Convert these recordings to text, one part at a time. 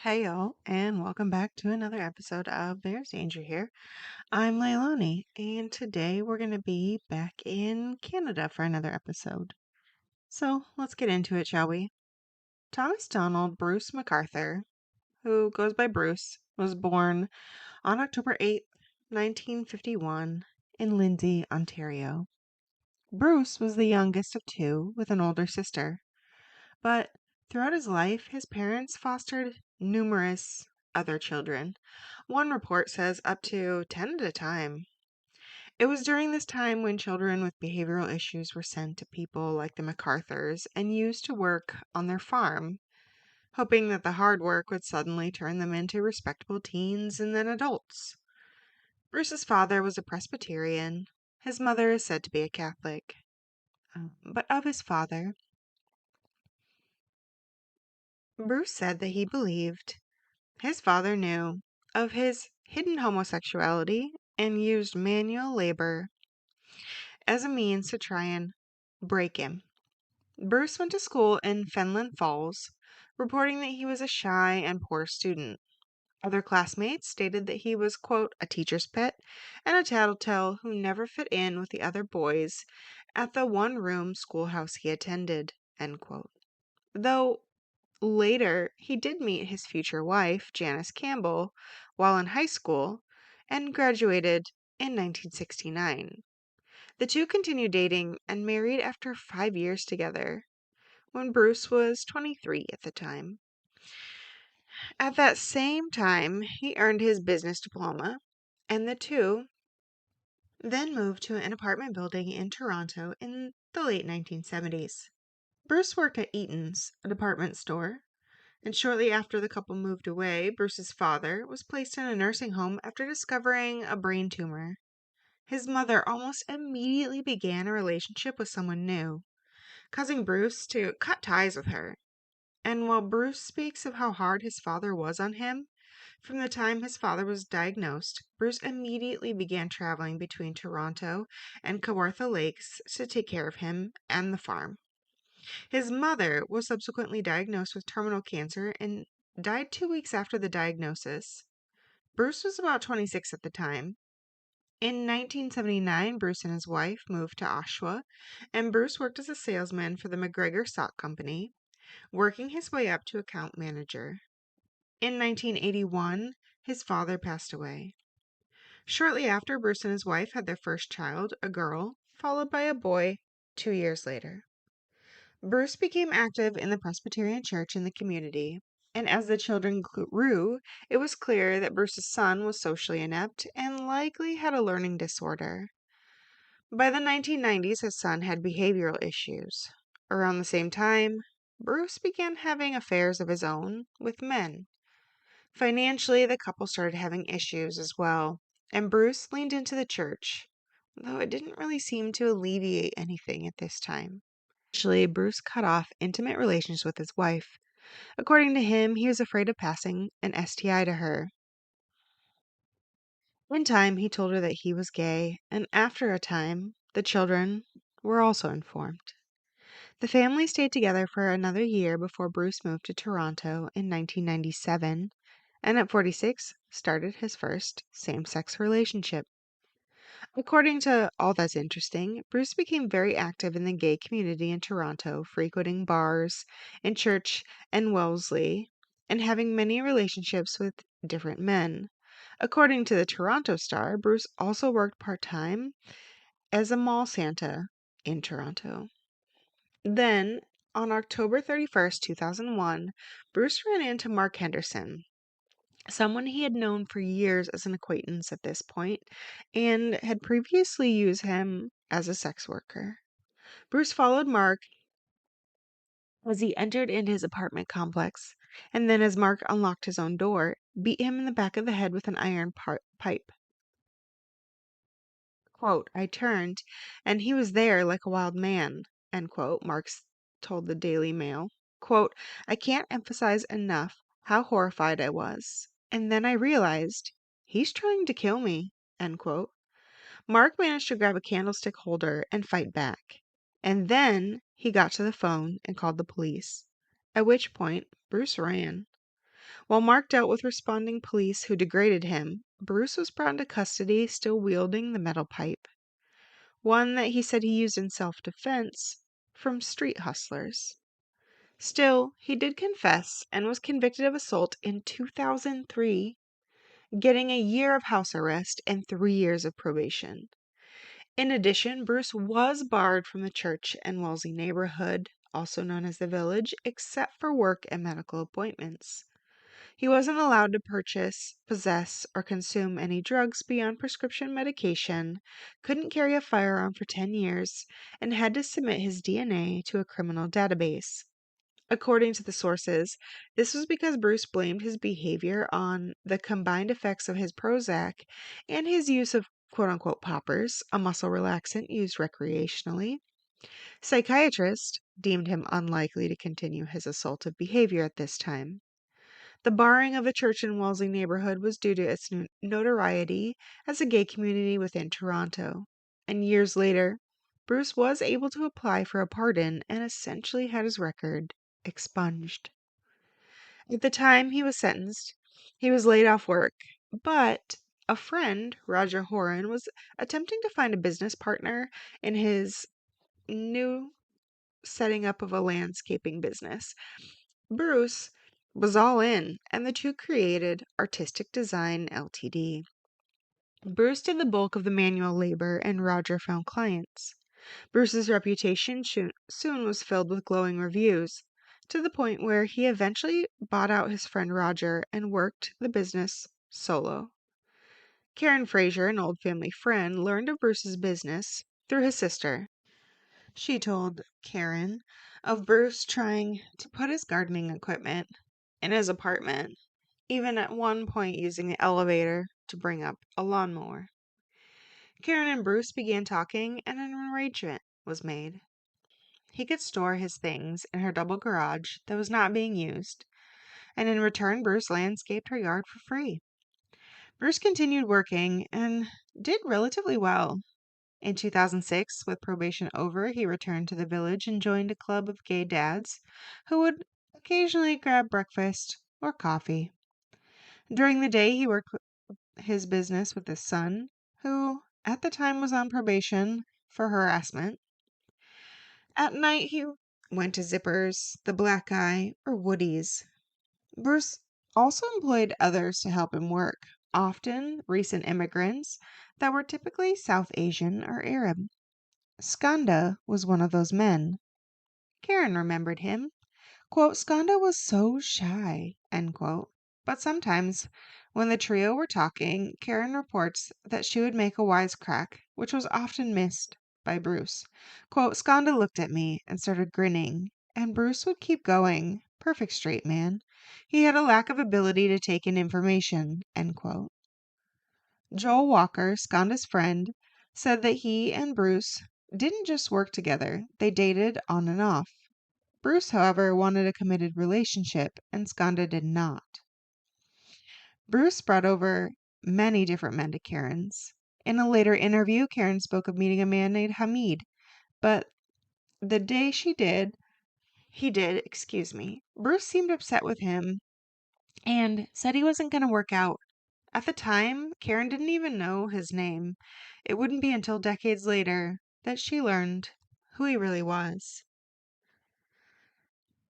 Hey y'all, and welcome back to another episode of There's Danger Here. I'm Leilani, and today we're going to be back in Canada for another episode. So let's get into it, shall we? Thomas Donald Bruce McArthur, who goes by Bruce, was born on October 8th, 1951, in Lindsay, Ontario. Bruce was the youngest of two with an older sister. But throughout his life, his parents fostered numerous other children. One report says up to 10 at a time. It was during this time when children with behavioral issues were sent to people like the McArthurs and used to work on their farm, hoping that the hard work would suddenly turn them into respectable teens and then adults. Bruce's father was a Presbyterian. His mother is said to be a Catholic. But of his father, Bruce said that he believed his father knew of his hidden homosexuality and used manual labor as a means to try and break him. Bruce went to school in Fenland Falls, reporting that he was a shy and poor student. Other classmates stated that he was, quote, a teacher's pet and a tattletale who never fit in with the other boys at the one-room schoolhouse he attended, end quote. Though later, he did meet his future wife, Janice Campbell, while in high school and graduated in 1969. The two continued dating and married after 5 years together, when Bruce was 23 at the time. At that same time, he earned his business diploma, and the two then moved to an apartment building in Toronto in the late 1970s. Bruce worked at Eaton's, a department store, and shortly after the couple moved away, Bruce's father was placed in a nursing home after discovering a brain tumor. His mother almost immediately began a relationship with someone new, causing Bruce to cut ties with her. And while Bruce speaks of how hard his father was on him, from the time his father was diagnosed, Bruce immediately began traveling between Toronto and Kawartha Lakes to take care of him and the farm. His mother was subsequently diagnosed with terminal cancer and died 2 weeks after the diagnosis. Bruce was about 26 at the time. In 1979, Bruce and his wife moved to Oshawa, and Bruce worked as a salesman for the McGregor Stock Company, working his way up to account manager. In 1981, his father passed away. Shortly after, Bruce and his wife had their first child, a girl, followed by a boy 2 years later. Bruce became active in the Presbyterian Church in the community, and as the children grew, it was clear that Bruce's son was socially inept and likely had a learning disorder. By the 1990s, his son had behavioral issues. Around the same time, Bruce began having affairs of his own with men. Financially, the couple started having issues as well, and Bruce leaned into the church, though it didn't really seem to alleviate anything at this time. Eventually, Bruce cut off intimate relations with his wife. According to him, he was afraid of passing an STI to her. In time, he told her that he was gay, and after a time, the children were also informed. The family stayed together for another year before Bruce moved to Toronto in 1997, and at 46, started his first same-sex relationship. According to All That's Interesting, Bruce became very active in the gay community in Toronto, frequenting bars in church and Wellesley, and having many relationships with different men. According to the Toronto Star, Bruce also worked part-time as a mall Santa in Toronto. Then, on October 31st, 2001, Bruce ran into Mark Henderson, someone he had known for years as an acquaintance at this point, and had previously used him as a sex worker. Bruce followed Mark as he entered into his apartment complex, and then as Mark unlocked his own door, beat him in the back of the head with an iron pipe. Quote, I turned, and he was there like a wild man, end quote, Marks told the Daily Mail. Quote, I can't emphasize enough how horrified I was. And then I realized, he's trying to kill me, end quote. Mark managed to grab a candlestick holder and fight back. And then he got to the phone and called the police, at which point Bruce ran. While Mark dealt with responding police who degraded him, Bruce was brought into custody still wielding the metal pipe, one that he said he used in self-defense from street hustlers. Still, he did confess and was convicted of assault in 2003, getting a year of house arrest and 3 years of probation. In addition, Bruce was barred from the church and Wellesley neighborhood, also known as the Village, except for work and medical appointments. He wasn't allowed to purchase, possess, or consume any drugs beyond prescription medication, couldn't carry a firearm for 10 years, and had to submit his DNA to a criminal database. According to the sources, this was because Bruce blamed his behavior on the combined effects of his Prozac and his use of quote-unquote poppers, a muscle relaxant used recreationally. Psychiatrists deemed him unlikely to continue his assaultive behavior at this time. The barring of the church in Wellesley neighborhood was due to its notoriety as a gay community within Toronto. And years later, Bruce was able to apply for a pardon and essentially had his record expunged. At the time he was sentenced, he was laid off work, but a friend, Roger Horan, was attempting to find a business partner in his new setting up of a landscaping business. Bruce was all in, and the two created Artistic Design Ltd. Bruce did the bulk of the manual labor, and Roger found clients. Bruce's reputation soon was filled with glowing reviews, to the point where he eventually bought out his friend Roger and worked the business solo. Karen Fraser, an old family friend, learned of Bruce's business through his sister. She told Karen of Bruce trying to put his gardening equipment in his apartment, even at one point using the elevator to bring up a lawnmower. Karen and Bruce began talking, and an arrangement was made. He could store his things in her double garage that was not being used, and in return, Bruce landscaped her yard for free. Bruce continued working and did relatively well. In 2006, with probation over, he returned to the Village and joined a club of gay dads who would occasionally grab breakfast or coffee. During the day, he worked his business with his son, who at the time was on probation for harassment. At night, he went to Zippers, the Black Eye, or Woody's. Bruce also employed others to help him work, often recent immigrants that were typically South Asian or Arab. Skanda was one of those men. Karen remembered him. Quote, Skanda was so shy, end quote. But sometimes, when the trio were talking, Karen reports that she would make a wisecrack, which was often missed by Bruce. Quote, Skanda looked at me and started grinning, and Bruce would keep going. Perfect straight man. He had a lack of ability to take in information, end quote. Joel Walker, Skanda's friend, said that he and Bruce didn't just work together, they dated on and off. Bruce, however, wanted a committed relationship, and Skanda did not. Bruce brought over many different men to Karen's. In a later interview, Karen spoke of meeting a man named Hamid, but the day Bruce seemed upset with him and said he wasn't going to work out. At the time, Karen didn't even know his name. It wouldn't be until decades later that she learned who he really was.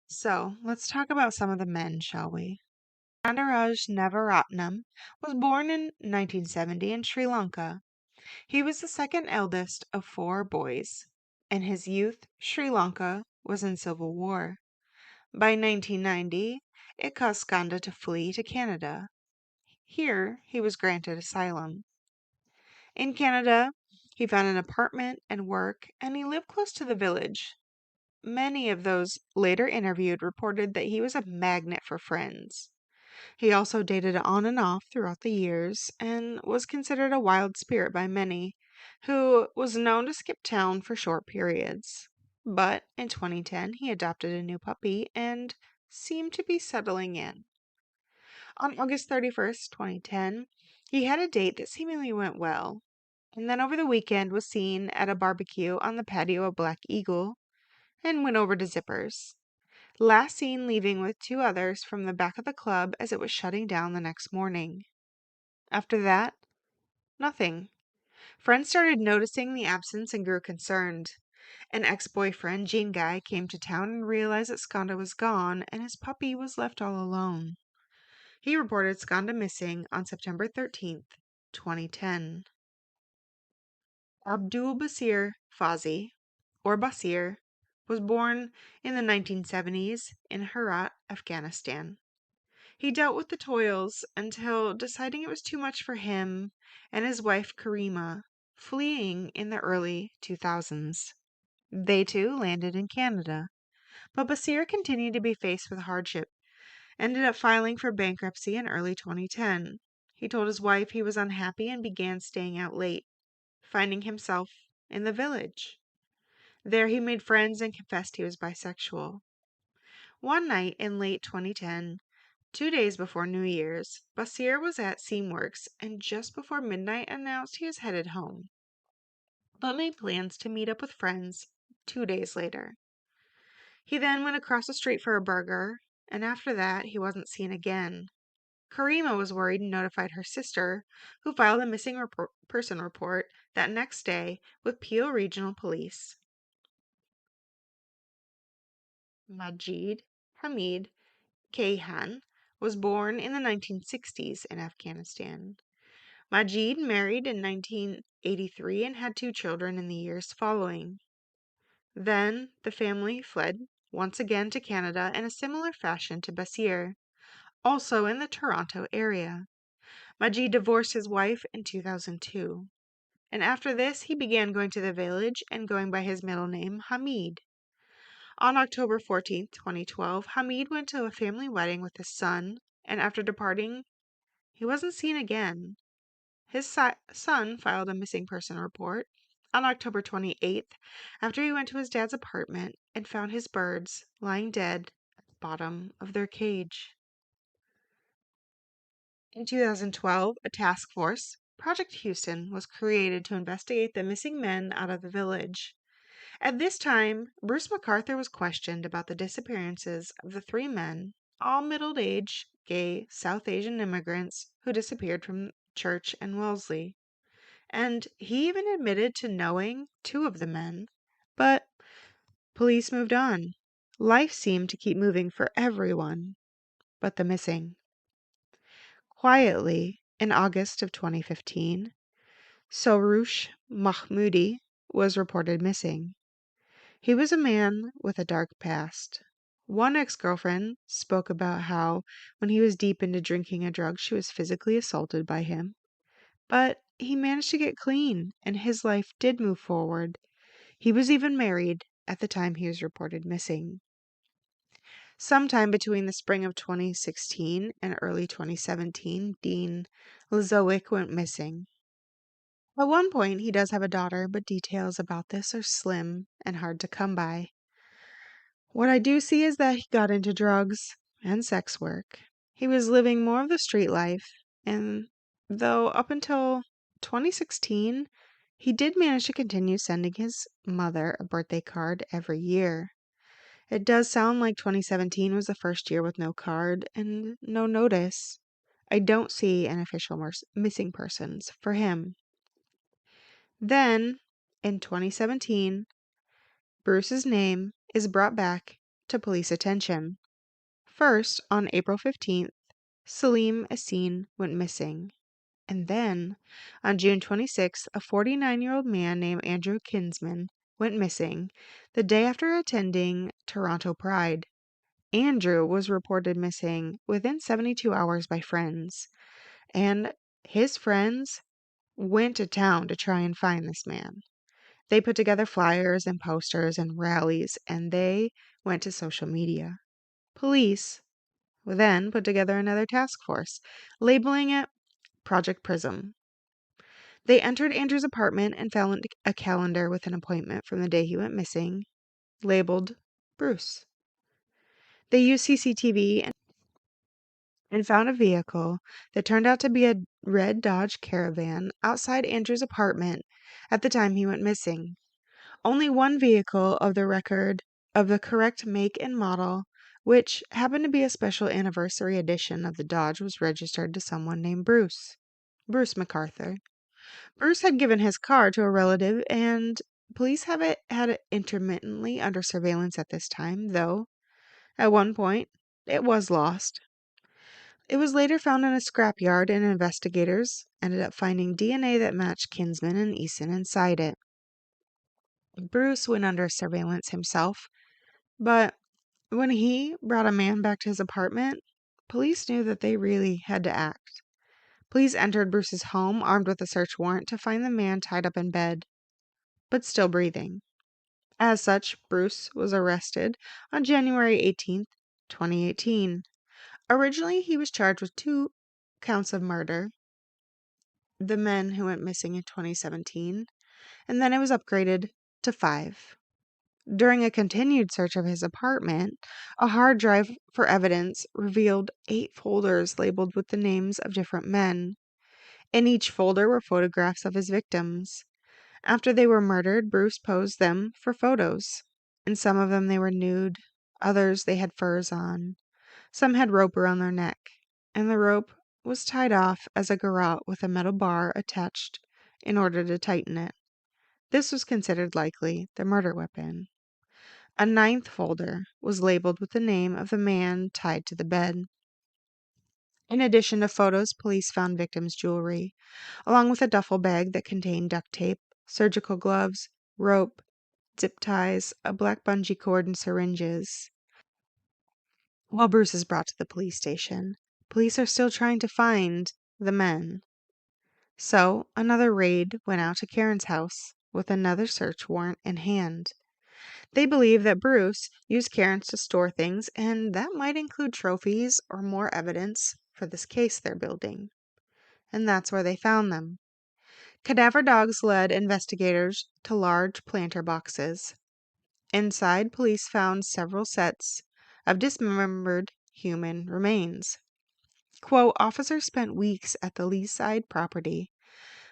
So, let's talk about some of the men, shall we? Kandaraj Navaratnam was born in 1970 in Sri Lanka. He was the second eldest of 4 boys. In his youth, Sri Lanka was in civil war. By 1990, it caused Skanda to flee to Canada. Here, he was granted asylum. In Canada, he found an apartment and work, and he lived close to the Village. Many of those later interviewed reported that he was a magnet for friends. He also dated on and off throughout the years and was considered a wild spirit by many, who was known to skip town for short periods. But in 2010, he adopted a new puppy and seemed to be settling in. On August 31st, 2010, he had a date that seemingly went well, and then over the weekend was seen at a barbecue on the patio of Black Eagle and went over to Zippers. Last seen leaving with 2 others from the back of the club as it was shutting down the next morning. After that, nothing. Friends started noticing the absence and grew concerned. An ex-boyfriend, Gene Guy, came to town and realized that Skanda was gone and his puppy was left all alone. He reported Skanda missing on September 13th, 2010. Abdul Basir Fazi, or Basir, was born in the 1970s in Herat, Afghanistan. He dealt with the toils until deciding it was too much for him and his wife Karima, fleeing in the early 2000s. They too landed in Canada, but Basir continued to be faced with hardship, ended up filing for bankruptcy in early 2010. He told his wife he was unhappy and began staying out late, finding himself in the village. There he made friends and confessed he was bisexual. One night in late 2010, 2 days before New Year's, Basir was at Seamworks and just before midnight announced he was headed home, but made plans to meet up with friends 2 days later. He then went across the street for a burger, and after that he wasn't seen again. Karima was worried and notified her sister, who filed a missing person report that next day with Peel Regional Police. Majid Hamid Kayhan was born in the 1960s in Afghanistan. Majid married in 1983 and had 2 children in the years following. Then the family fled once again to Canada in a similar fashion to Basir, also in the Toronto area. Majid divorced his wife in 2002, and after this he began going to the village and going by his middle name Hamid. On October 14th, 2012, Hamid went to a family wedding with his son, and after departing, he wasn't seen again. His son filed a missing person report on October 28th after he went to his dad's apartment and found his birds lying dead at the bottom of their cage. In 2012, a task force, Project Houston, was created to investigate the missing men out of the village. At this time, Bruce McArthur was questioned about the disappearances of the 3 men, all middle-aged, gay, South Asian immigrants who disappeared from church in Wellesley. And he even admitted to knowing 2 of the men. But police moved on. Life seemed to keep moving for everyone but the missing. Quietly, in August of 2015, Soroush Mahmoudi was reported missing. He was a man with a dark past. One ex-girlfriend spoke about how, when he was deep into drinking a drug, she was physically assaulted by him. But he managed to get clean, and his life did move forward. He was even married at the time he was reported missing. Sometime between the spring of 2016 and early 2017, Dean Lazowick went missing. At one point, he does have a daughter, but details about this are slim and hard to come by. What I do see is that he got into drugs and sex work. He was living more of the street life, and though up until 2016, he did manage to continue sending his mother a birthday card every year. It does sound like 2017 was the first year with no card and no notice. I don't see an official missing persons for him. Then, in 2017, Bruce's name is brought back to police attention. First, on April 15th, Salim Asin went missing. And then, on June 26th, a 49-year-old man named Andrew Kinsman went missing the day after attending Toronto Pride. Andrew was reported missing within 72 hours by friends, and his friends went to town to try and find this man. They put together flyers and posters and rallies, and they went to social media. Police then put together another task force, labeling it Project Prism. They entered Andrew's apartment and found a calendar with an appointment from the day he went missing, labeled Bruce. They used CCTV and found a vehicle that turned out to be a red Dodge Caravan outside Andrew's apartment at the time he went missing. Only one vehicle of the correct make and model which happened to be a special anniversary edition of the Dodge, was registered to someone named Bruce McArthur. Bruce had given his car to a relative, and police had it intermittently under surveillance at this time, though at one point it was lost. It was later found in a scrapyard, and investigators ended up finding DNA that matched Kinsman and Eason inside it. Bruce went under surveillance himself, but when he brought a man back to his apartment, police knew that they really had to act. Police entered Bruce's home armed with a search warrant to find the man tied up in bed, but still breathing. As such, Bruce was arrested on January 18th, 2018. Originally, he was charged with 2 counts of murder, the men who went missing in 2017, and then it was upgraded to 5. During a continued search of his apartment, a hard drive for evidence revealed 8 folders labeled with the names of different men. In each folder were photographs of his victims. After they were murdered, Bruce posed them for photos. In some of them they were nude, others they had furs on. Some had rope around their neck, and the rope was tied off as a garrote with a metal bar attached in order to tighten it. This was considered likely the murder weapon. A 9th folder was labeled with the name of the man tied to the bed. In addition to photos, police found victims' jewelry, along with a duffel bag that contained duct tape, surgical gloves, rope, zip ties, a black bungee cord, and syringes. While Bruce is brought to the police station, police are still trying to find the men. So, another raid went out to Karen's house with another search warrant in hand. They believe that Bruce used Karen's to store things, and that might include trophies or more evidence for this case they're building. And that's where they found them. Cadaver dogs led investigators to large planter boxes. Inside, police found several sets of dismembered human remains. Quote, officers spent weeks at the Leaside property,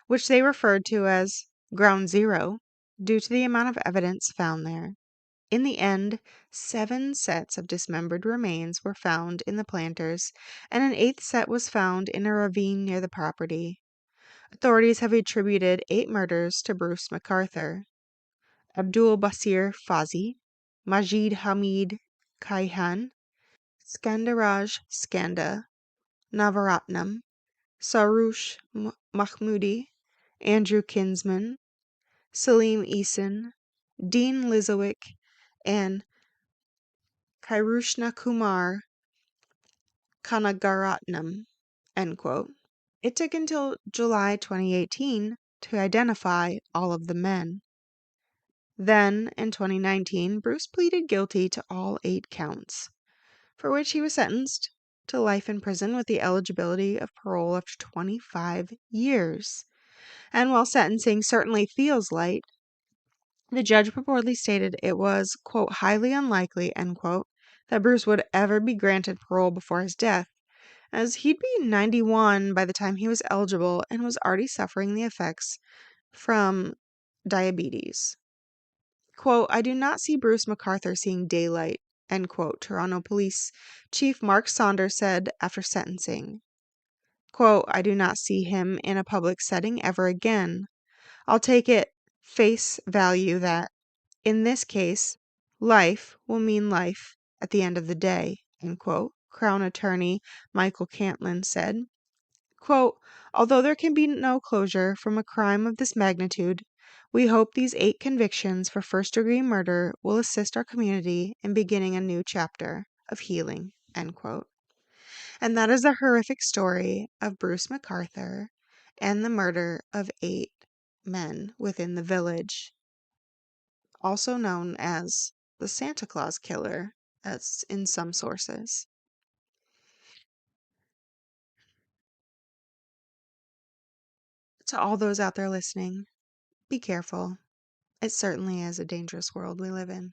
which they referred to as Ground Zero, due to the amount of evidence found there. In the end, 7 sets of dismembered remains were found in the planters, and an 8th set was found in a ravine near the property. Authorities have attributed 8 murders to Bruce McArthur. Abdul Basir Fazi, Majid Hamid Kaihan, Skandaraj Skanda, Navaratnam, Sarush Mahmoodi, Andrew Kinsman, Salim Eason, Dean Lizowick, and Kairushna Kumar Kanagaratnam. End quote. It took until July 2018 to identify all of the men. Then, in 2019, Bruce pleaded guilty to all 8 counts, for which he was sentenced to life in prison with the eligibility of parole after 25 years. And while sentencing certainly feels light, the judge purportedly stated it was, quote, highly unlikely, end quote, that Bruce would ever be granted parole before his death, as he'd be 91 by the time he was eligible and was already suffering the effects from diabetes. Quote, I do not see Bruce McArthur seeing daylight, end quote, Toronto Police Chief Mark Saunders said after sentencing. Quote, I do not see him in a public setting ever again. I'll take it face value that, in this case, life will mean life at the end of the day, end quote, Crown Attorney Michael Cantlin said. Quote, although there can be no closure from a crime of this magnitude, we hope these 8 convictions for first-degree murder will assist our community in beginning a new chapter of healing, end quote. And that is the horrific story of Bruce McArthur and the murder of 8 men within the village, also known as the Santa Claus Killer, as in some sources. To all those out there listening, be careful. It certainly is a dangerous world we live in.